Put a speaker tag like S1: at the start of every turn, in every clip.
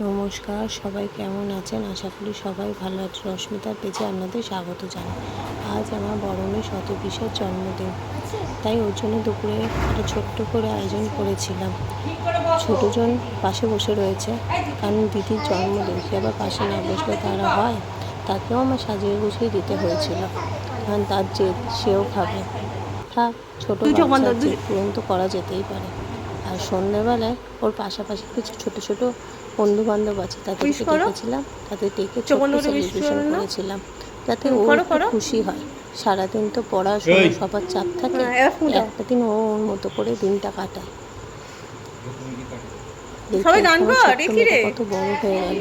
S1: নমস্কার, সবাই কেমন আছেন? আশা করি সবাই ভালো আছে। রশ্মিতার পেজে আপনাদের স্বাগত জানাই। আজ আমার বড় মেয়ে শতবিশের জন্মদিন, তাই ওর জন্য দুপুরে একটা ছোট্ট করে আয়োজন করেছিলাম। ছোটোজন পাশে বসে রয়েছে, কারণ দিদির জন্মদিন, সে আবার পাশে না বসলে তারা হয়। তাকেও আমার সাজিয়ে গুছিয়ে দিতে হয়েছিল, কারণ তার জেদ, সেও খাবে। থাক, ছোটো বাচ্চা, জেদ পূরণ তো করা যেতেই পারে। আর সন্ধ্যেবেলায় ওর পাশাপাশি কিছু ছোট ছোট বন্ধু বান্ধব আছে, তাদেরকে ডেকেছিলাম, তাদের ডেকে ছোট্ট সেলিব্রেশন করেছিলাম, যাতে ও একটু খুশি হয়। সারাদিন তো পড়াশোনা সবার চাপ থাকে, একটা দিন ও ওর মতো করে দিনটা কাটায়। কত বড় হয়ে গেল,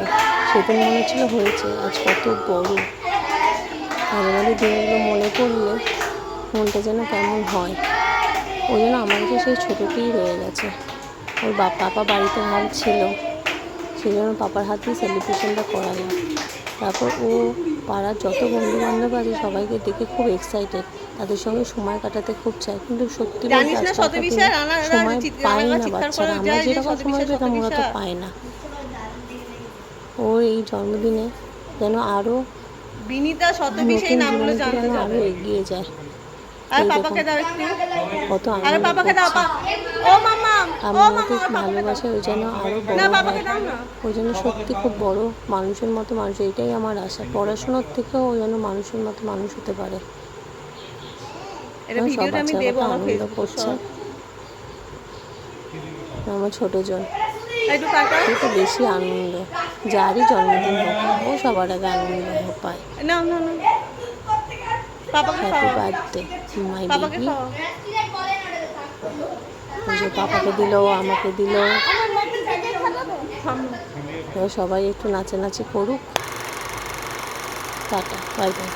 S1: সেদিন মনে হচ্ছিল হয়েছে, আজ কত বড়। মাঝে মাঝে দিনগুলো মনে পড়লে মনটা যেন কেমন হয়। ওই জন্য আমার কাছে সেই ছোটোটিই রয়ে গেছে। ওর পাপা বাড়িতে ভালো ছিল, সেই জন্য পাপার হাতেই সেলিব্রেশনটা করালাম। তারপর ও পাড়ার যত বন্ধু বান্ধব আছে সবাইকে দেখে খুব এক্সাইটেড, তাদের সঙ্গে সময় কাটাতে খুব চায়, কিন্তু সত্যি বলতে আজকালকার দিনে সময় পায় না বাচ্চারা। আমরা যেরকম সময় পেতাম ওরা তো পায় না। ওর এই জন্মদিনে যেন আরও নতুন জীবনে যেন আরও এগিয়ে যায়। কত আনন্দ করছে। আমাদের ভালোবাসা ওই জন্য আরও বড় হয়। ওই জন্য সত্যি খুব বড় মানুষের মতো মানুষ, এটাই আমার আশা। পড়াশোনার থেকেও ওই জন্য মানুষের মতো মানুষ হতে পারে। সব বাচ্চারা কত আনন্দ করছে। আমার ছোটোজন তো বেশি আনন্দ, যারই জন্মদিন হোক ও সবার আগে আনন্দ পায়। Happy birthday my baby. যে পাপাকে দিল, আমাকে দিল, সবাই একটু নাচানাচি করুক। Tata, bye bye.